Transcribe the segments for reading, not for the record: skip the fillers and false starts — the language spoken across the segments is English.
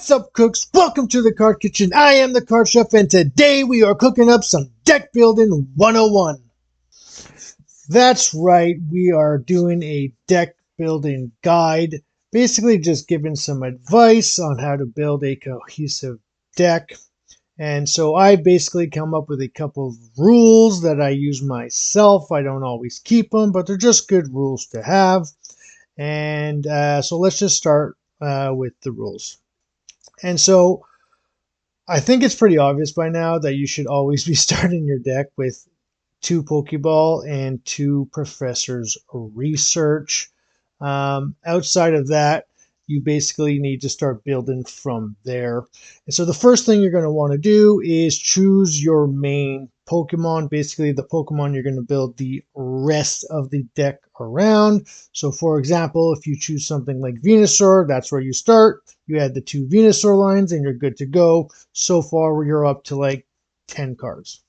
What's up, cooks? Welcome to the Card Kitchen. I am the Card Chef, and today we are cooking up some deck building 101. That's right, we are doing a deck building guide, basically just giving some advice on how to build a cohesive deck. And so I basically come up with a couple of rules that I use myself. I don't always keep them, but they're just good rules to have. And so let's just start with the rules. And so I think it's pretty obvious by now that you should always be starting your deck with 2 Pokeball and 2 Professor's Research. Outside of that, you basically need to start building from there. And so the first thing you're going to want to do is choose your main Pokemon, basically the Pokemon you're going to build the rest of the deck around. So for example, if you choose something like Venusaur, that's where you start. You add the 2 Venusaur lines and you're good to go. So far, you're up to like 10 cards.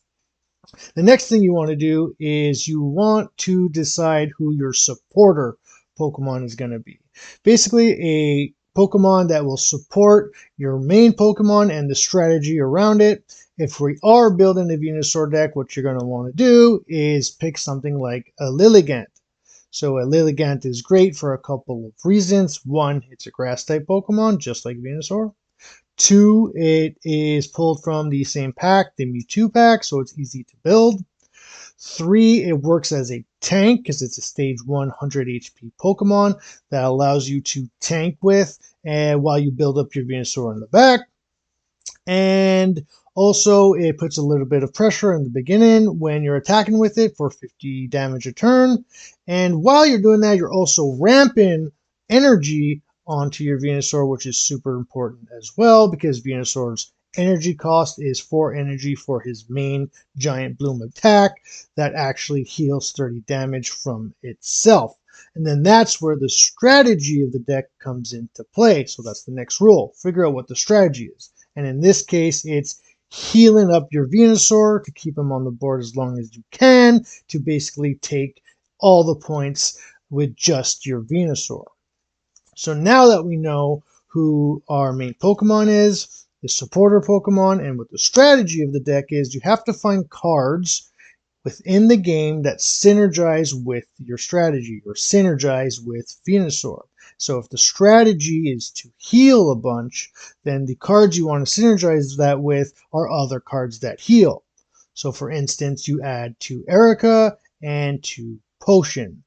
The next thing you want to do is you want to decide who your supporter Pokemon is going to be. Basically, a Pokemon that will support your main Pokemon and the strategy around it. If we are building a Venusaur deck, what you're going to want to do is pick something like a Lilligant. So a Lilligant is great for a couple of reasons. 1, it's a grass-type Pokemon, just like Venusaur. 2, it is pulled from the same pack, the Mewtwo pack, so it's easy to build. 3, it works as a tank because it's a stage 100 HP Pokemon that allows you to tank with and while you build up your Venusaur in the back. And also, it puts a little bit of pressure in the beginning when you're attacking with it for 50 damage a turn. And while you're doing that, you're also ramping energy onto your Venusaur, which is super important as well because Venusaur's energy cost is 4 energy for his main giant bloom attack that actually heals 30 damage from itself. And then that's where the strategy of the deck comes into play. So that's the next rule. Figure out what the strategy is. And in this case, it's healing up your Venusaur to keep him on the board as long as you can to basically take all the points with just your Venusaur. So now that we know who our main Pokemon is, the supporter Pokemon, and what the strategy of the deck is, you have to find cards within the game that synergize with your strategy or synergize with Venusaur. So if the strategy is to heal a bunch, then the cards you want to synergize that with are other cards that heal. So for instance, you add 2 Erica and 2 Potion.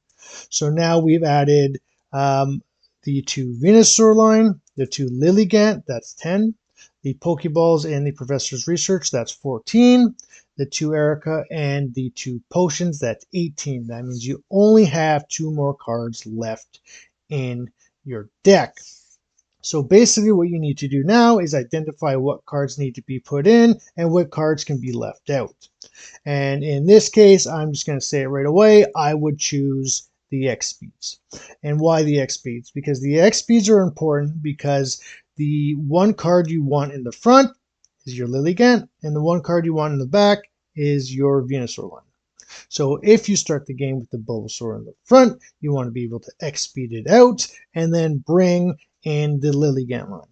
So now we've added the 2 Venusaur line, the 2 Lilligant, that's 10. The Pokeballs and the Professor's Research, that's 14. The 2 Erica and the 2 Potions, that's 18. That means you only have 2 more cards left in your deck. So basically what you need to do now is identify what cards need to be put in and what cards can be left out. And in this case, I'm just going to say it right away, I would choose the X speeds. And why the X speeds? Because the X speeds are important because the 1 card you want in the front is your Lilligant, and the 1 card you want in the back is your Venusaur line. So if you start the game with the Bulbasaur in the front, you want to be able to X speed it out and then bring in the Lilligant line.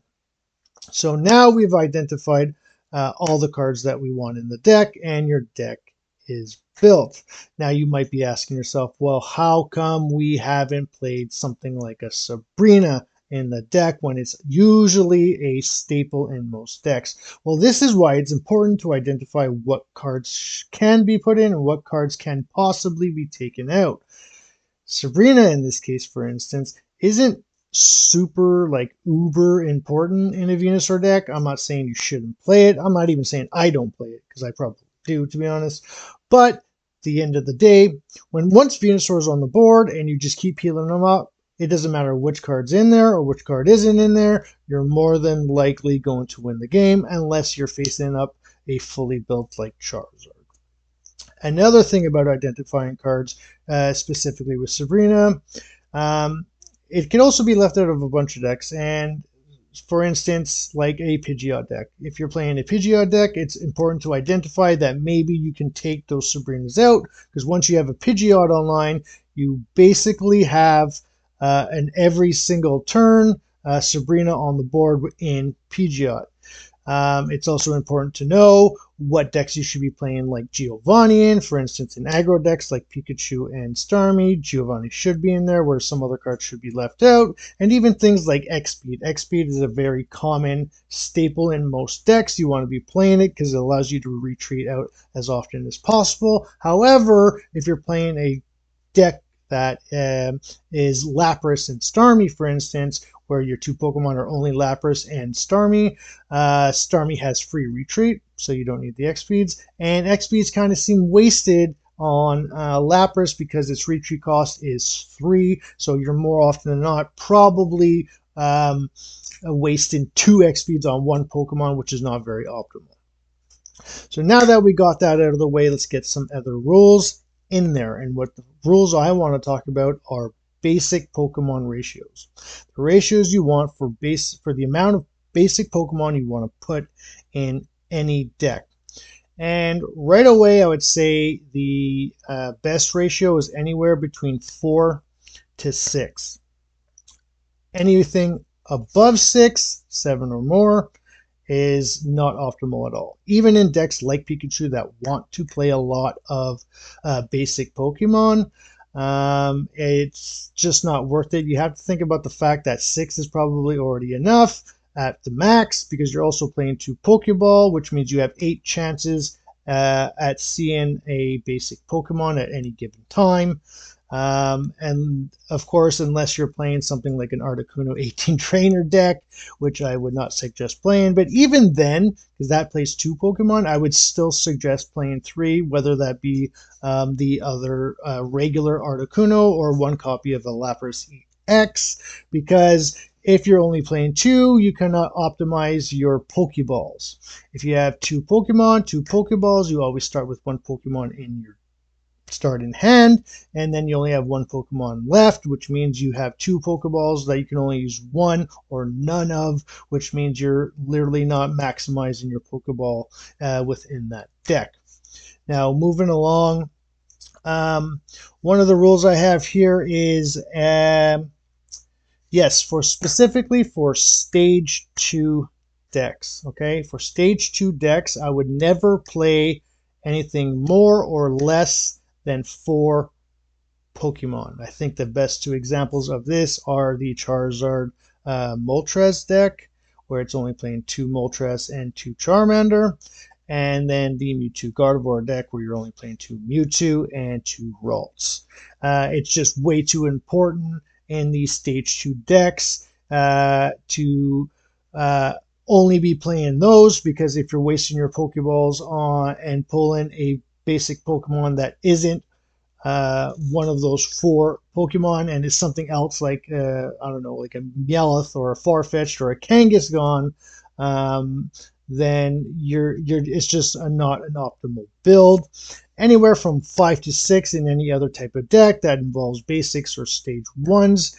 So now we've identified all the cards that we want in the deck, and your deck is built. Now you might be asking yourself, well, how come we haven't played something like a Sabrina in the deck when it's usually a staple in most decks? Well, this is why it's important to identify what cards can be put in and what cards can possibly be taken out. Sabrina, in this case, for instance, isn't super like uber important in a Venusaur deck. I'm not saying you shouldn't play it. I'm not even saying I don't play it because I probably do, to be honest. But at the end of the day, once Venusaur is on the board and you just keep healing them up, it doesn't matter which card's in there or which card isn't in there, you're more than likely going to win the game unless you're facing up a fully built like Charizard. Another thing about identifying cards, specifically with Sabrina, it can also be left out of a bunch of decks. And for instance, like a Pidgeot deck. If you're playing a Pidgeot deck, it's important to identify that maybe you can take those Sabrinas out, because once you have a Pidgeot online, you basically have an every single turn Sabrina on the board in Pidgeot. It's also important to know what decks you should be playing, like Giovanni in. For instance, in aggro decks like Pikachu and Starmie, Giovanni should be in there, where some other cards should be left out. And even things like X-Speed. X-Speed is a very common staple in most decks. You want to be playing it because it allows you to retreat out as often as possible. However, if you're playing a deck that is Lapras and Starmie, for instance, where your two Pokemon are only Lapras and Starmie. Starmie has free retreat, so you don't need the X-Speeds. And X-Speeds kind of seem wasted on Lapras because its retreat cost is 3, so you're more often than not probably wasting 2 X-Speeds on one Pokemon, which is not very optimal. So now that we got that out of the way, let's get some other rules in there. And what the rules I want to talk about are basic Pokemon ratios. The ratios you want for the amount of basic Pokemon you want to put in any deck. And right away, I would say the best ratio is anywhere between 4 to 6. Anything above 6, 7 or more, is not optimal at all. Even in decks like Pikachu that want to play a lot of basic Pokemon, it's just not worth it. You have to think about the fact that 6 is probably already enough at the max, because you're also playing 2 Pokeball, which means you have 8 chances at seeing a basic Pokemon at any given time. And of course, unless you're playing something like an Articuno 18 trainer deck, which I would not suggest playing, but even then, because that plays 2 Pokemon, I would still suggest playing 3, whether that be the other regular Articuno or 1 copy of the Lapras EX, because if you're only playing 2, you cannot optimize your Pokeballs. If you have 2 Pokemon, 2 Pokeballs, you always start with 1 Pokemon in your start in hand, and then you only have 1 Pokemon left, which means you have 2 Pokeballs that you can only use 1 or none of, which means you're literally not maximizing your Pokeball within that deck. Now, moving along, one of the rules I have here is, yes, specifically for Stage 2 decks, okay? For Stage 2 decks, I would never play anything more or less than 4 Pokemon. I think the best 2 examples of this are the Charizard Moltres deck, where it's only playing 2 Moltres and 2 Charmander, and then the Mewtwo Gardevoir deck, where you're only playing 2 Mewtwo and 2 Ralts. It's just way too important in these Stage 2 decks to only be playing those, because if you're wasting your Pokeballs on and pulling a basic Pokemon that isn't one of those 4 Pokemon and is something else like I don't know, like a Meowth or a Farfetch'd or a Kangaskhan, then it's just not an optimal build. Anywhere from 5 to 6 in any other type of deck that involves basics or stage 1s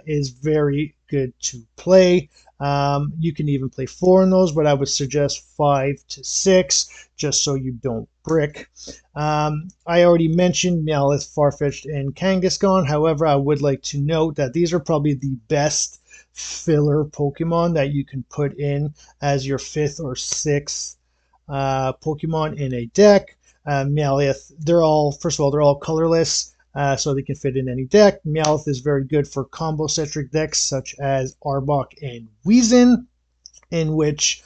is very good to play. You can even play 4 in those, but I would suggest 5 to 6 just so you don't brick. I already mentioned Meowth, Farfetch'd, and Kangaskhan. However, I would like to note that these are probably the best filler Pokemon that you can put in as your 5th or 6th Pokemon in a deck. Meowth, first of all, they're all colorless, so they can fit in any deck. Meowth is very good for combo-centric decks such as Arbok and Weezin, in which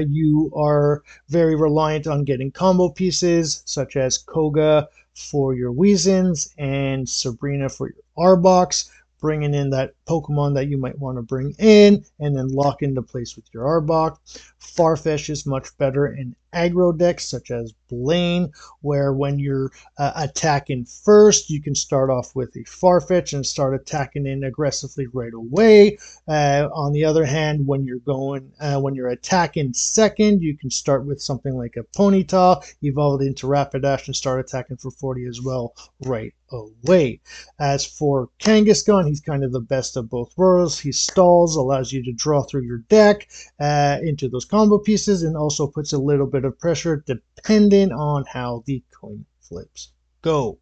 you are very reliant on getting combo pieces such as Koga for your Weezins and Sabrina for your Arboks, bringing in that Pokemon that you might want to bring in and then lock into place with your Arbok. Farfetch'd is much better in aggro decks such as Blaine, where when you're attacking first, you can start off with a Farfetch'd and start attacking in aggressively right away. On the other hand, when you're attacking second, you can start with something like a Ponyta, evolve it into Rapidash, and start attacking for 40 as well right away. As for Kangaskhan, he's kind of the best of both worlds. He stalls, allows you to draw through your deck into those combo pieces, and also puts a little bit of pressure depending on how the coin flips go.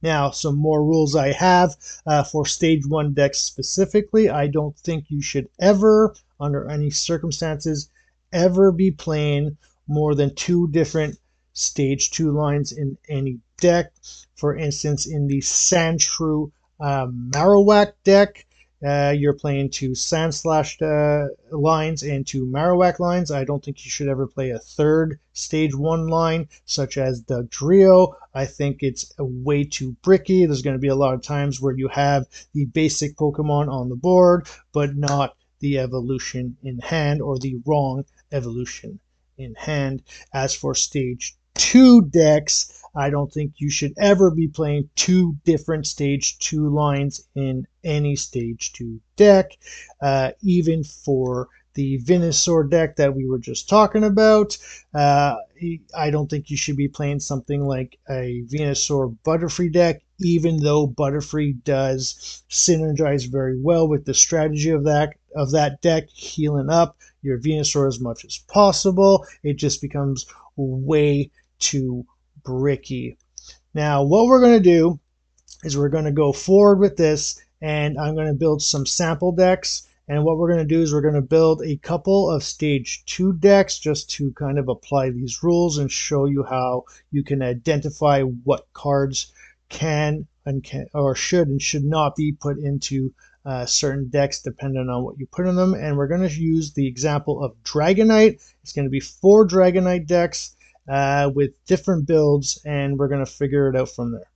Now, some more rules I have for stage 1 decks specifically. I don't think you should ever, under any circumstances, ever be playing more than 2 different stage 2 lines in any deck. For instance, in the Sandshrew Marowak deck, you're playing 2 Sandslash lines and 2 Marowak lines. I don't think you should ever play a third stage 1 line, such as Dugtrio. I think it's way too bricky. There's going to be a lot of times where you have the basic Pokemon on the board, but not the evolution in hand, or the wrong evolution in hand. As for stage 2 decks, I don't think you should ever be playing 2 different stage 2 lines in any stage 2 deck. Even for the Venusaur deck that we were just talking about, I don't think you should be playing something like a Venusaur Butterfree deck, even though Butterfree does synergize very well with the strategy of that deck, healing up your Venusaur as much as possible. It just becomes way too bricky. Now, what we're going to do is we're going to go forward with this, and I'm going to build some sample decks. And what we're going to do is we're going to build a couple of stage 2 decks just to kind of apply these rules and show you how you can identify what cards can or should and should not be put into certain decks depending on what you put in them. And we're going to use the example of Dragonite. It's going to be 4 Dragonite decks with different builds, and we're going to figure it out from there.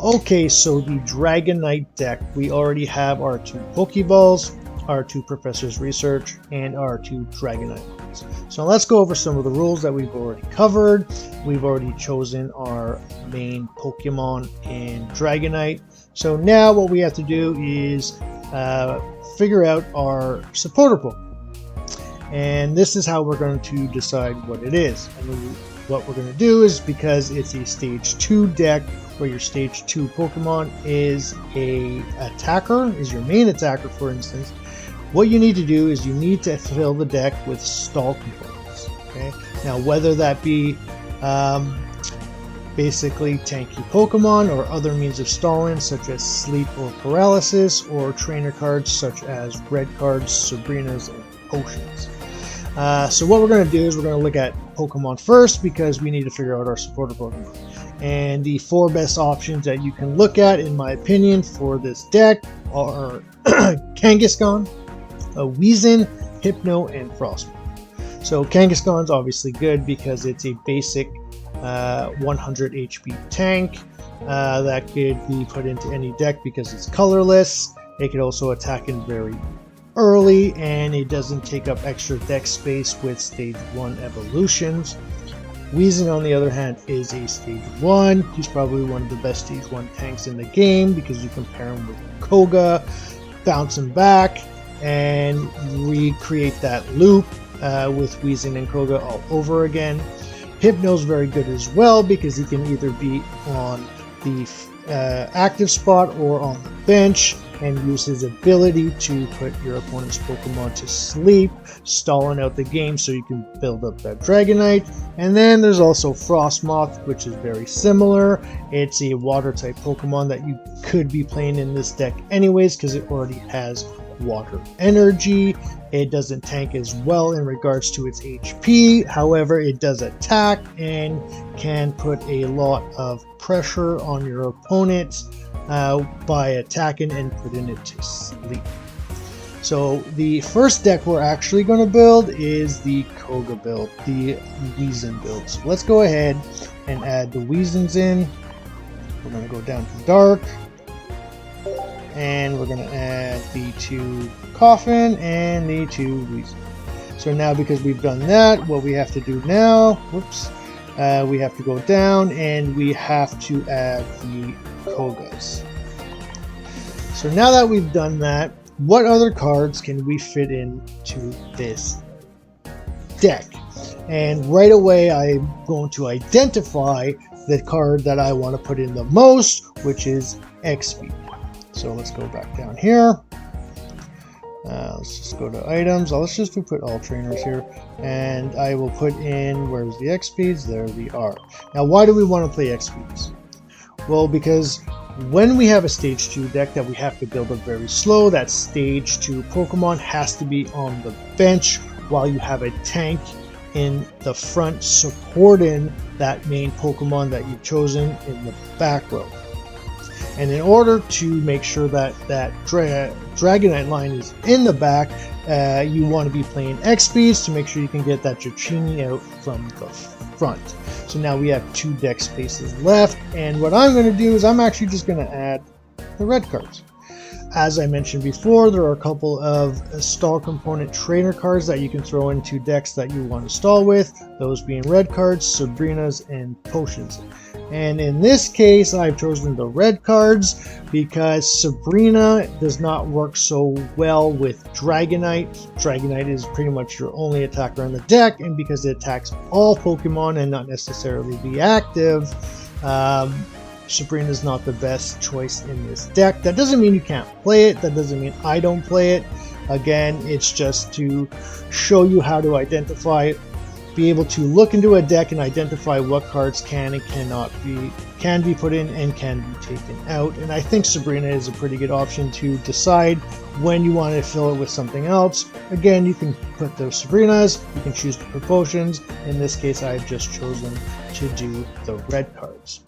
Okay, so the Dragonite deck, we already have our 2 Pokeballs, our 2 Professor's Research, and our 2 Dragonite ones. So let's go over some of the rules that we've already covered. We've already chosen our main Pokemon in Dragonite. So now what we have to do is figure out our supporter Pokemon. And this is how we're going to decide what it is. And what we're going to do is, because it's a stage 2 deck where your stage 2 Pokemon is a attacker, is your main attacker, for instance, what you need to do is you need to fill the deck with stall components. Okay. Now, whether that be basically tanky Pokemon or other means of stalling, such as sleep or paralysis, or trainer cards such as red cards, Sabrinas, and potions. So what we're going to do is we're going to look at Pokemon first, because we need to figure out our supporter Pokemon. And the 4 best options that you can look at, in my opinion, for this deck are Kangaskhan, Weezing, Hypno, and Frostmourne. So Kangaskhan's obviously good because it's a basic 100 HP tank that could be put into any deck because it's colorless. It could also attack in very early, and it doesn't take up extra deck space with stage 1 evolutions. Weezing, on the other hand, is a stage 1. He's probably one of the best stage 1 tanks in the game because you compare him with Koga, bounce him back, and recreate that loop with Weezing and Koga all over again. Hypno's very good as well because he can either be on the active spot or on the bench, and use his ability to put your opponent's Pokemon to sleep, stalling out the game so you can build up that Dragonite. And then there's also Frostmoth, which is very similar. It's a water type Pokemon that you could be playing in this deck anyways because it already has water energy. It doesn't tank as well in regards to its HP, however it does attack and can put a lot of pressure on your opponent by attacking and putting it to sleep. So the first deck we're actually going to build is the Koga build, the Weezing build. So let's go ahead and add the Weezings in. We're going to go down to dark, and we're going to add the 2 Coffin and the 2 Weezing. So now, because we've done that, what we have to do now, we have to go down and we have to add the Kogas. So now that we've done that, what other cards can we fit into this deck? And right away I'm going to identify the card that I want to put in the most, which is X-Speed. So let's go back down here. Let's just go to items. Let's just put all trainers here, and I will put in, where's the X-Speeds? There they are. Now, why do we want to play X-Speeds? Well, because when we have a stage 2 deck that we have to build up very slow, that stage 2 Pokemon has to be on the bench while you have a tank in the front supporting that main Pokemon that you've chosen in the back row. And in order to make sure that Dragonite line is in the back, you want to be playing X-Speeds to make sure you can get that Dratini out from the front. So now we have 2 deck spaces left, and what I'm going to do is I'm actually just going to add the red cards. As I mentioned before, there are a couple of stall component trainer cards that you can throw into decks that you want to stall with, those being red cards, Sabrinas, and potions. And in this case, I've chosen the red cards because Sabrina does not work so well with Dragonite. Dragonite is pretty much your only attacker on the deck, and because it attacks all Pokemon and not necessarily be active, Sabrina is not the best choice in this deck. That doesn't mean you can't play it. That doesn't mean I don't play it. Again, it's just to show you how to identify, be able to look into a deck and identify what cards can and cannot be put in and can be taken out. And I think Sabrina is a pretty good option to decide when you want to fill it with something else. Again, you can put those Sabrinas, you can choose to put potions. In this case, I've just chosen to do the red cards.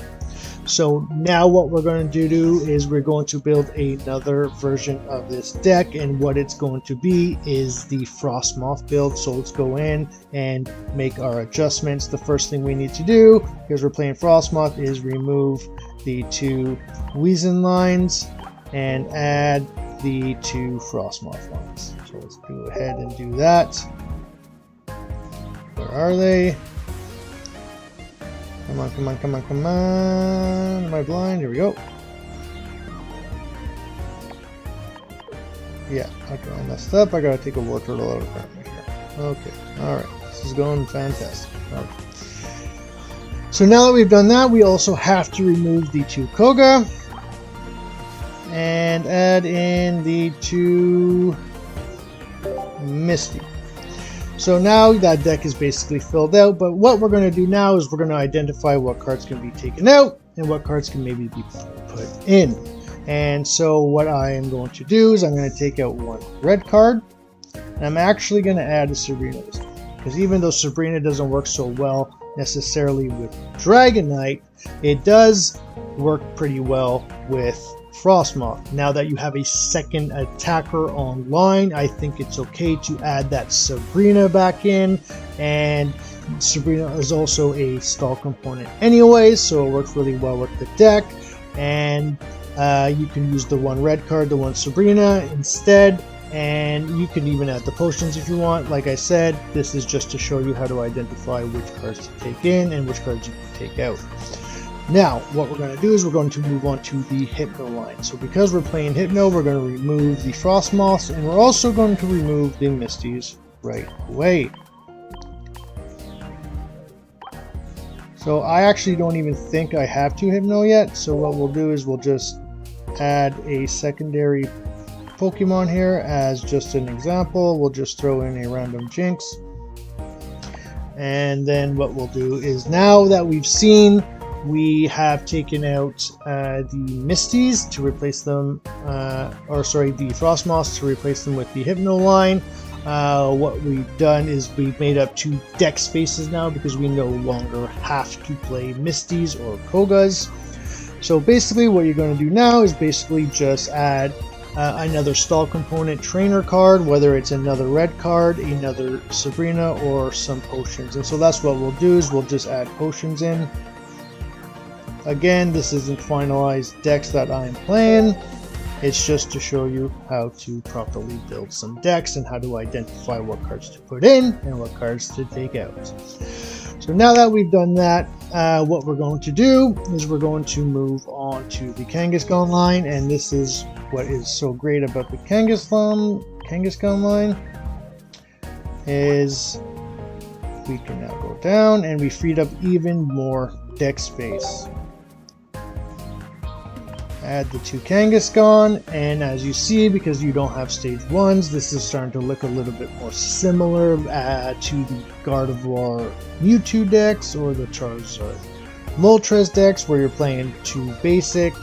So now what we're going to do is we're going to build another version of this deck, and what it's going to be is the Frostmoth build. So let's go in and make our adjustments. The first thing we need to do, because we're playing Frostmoth, is remove the 2 Weezing lines and add the 2 Frostmoth lines. So let's go ahead and do that. Where are they? Come on, come on, come on, come on. Am I blind? Here we go. Yeah, okay, I messed up. I gotta take a war turtle out of front here. Okay, alright. This is going fantastic. Okay. So now that we've done that, we also have to remove the 2 Koga and add in the 2 Misty. So now that deck is basically filled out, but what we're going to do now is we're going to identify what cards can be taken out and what cards can maybe be put in. And so what I am going to do is I'm going to take out 1 red card, and I'm actually going to add a Sabrina this time, because even though Sabrina doesn't work so well necessarily with Dragonite, it does work pretty well with Frostmoth. Now that you have a second attacker online, I think it's okay to add that Sabrina back in, and Sabrina is also a stall component anyways, so it works really well with the deck. And you can use the 1 red card, the 1 Sabrina instead, and you can even add the potions if you want. Like I said, this is just to show you how to identify which cards to take in and which cards you can take out. Now, what we're going to do is we're going to move on to the Hypno line. So because we're playing Hypno, we're going to remove the Frostmoths, and we're also going to remove the Misties right away. So I actually don't even think I have to Hypno yet, so what we'll do is we'll just add a secondary Pokemon here as just an example. We'll just throw in a random Jinx. And then what we'll do is, now that we've seen we have taken out the Misties to replace them, the Frostmoths to replace them with the Hypno line. What we've done is we've made up 2 deck spaces now because we no longer have to play Misties or Kogas. So basically what you're going to do now is basically just add another stall component trainer card, whether it's another red card, another Sabrina, or some potions. And so that's what we'll do, is we'll just add potions in. Again, this isn't finalized decks that I'm playing. It's just to show you how to properly build some decks and how to identify what cards to put in and what cards to take out. So now that we've done that, what we're going to do is we're going to move on to the Kangaskhan line, and this is what is so great about the Kangaskhan line is we can now go down and we freed up even more deck space. Add the 2 Kangaskhan, and as you see, because you don't have stage 1s, this is starting to look a little bit more similar to the Gardevoir Mewtwo decks or the Charizard Moltres decks, where you're playing 2 basic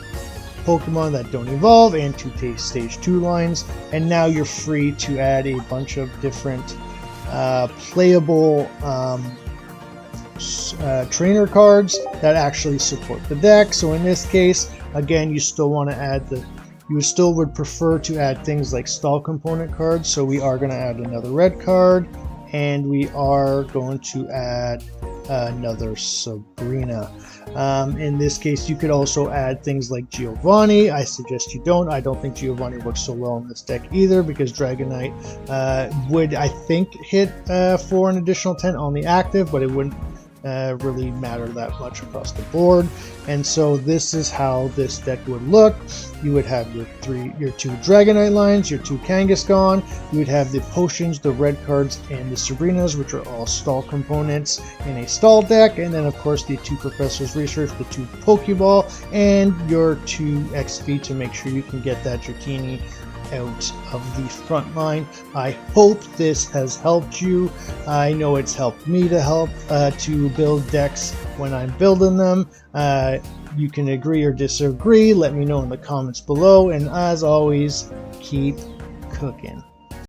Pokemon that don't evolve and 2 stage 2 lines, and now you're free to add a bunch of different playable trainer cards that actually support the deck. So in this case, again, you still want to add you still would prefer to add things like stall component cards, so we are going to add another red card, and we are going to add another Sabrina. In this case, you could also add things like Giovanni. I suggest you don't. I don't think Giovanni works so well in this deck either, because Dragonite would, I think, hit for an additional 10 on the active, but it wouldn't really matter that much across the board. And so this is how this deck would look. You would have your 2 Dragonite lines, your 2 Kangaskhan, you would have the potions, the red cards, and the Sabrinas, which are all stall components in a stall deck, and then of course the 2 Professor's Research, the 2 Pokeball, and your 2 XP to make sure you can get that Dratini out of the front line. I hope this has helped you. I know it's helped me to build decks when I'm building them. You can agree or disagree. Let me know in the comments below, and as always, keep cooking.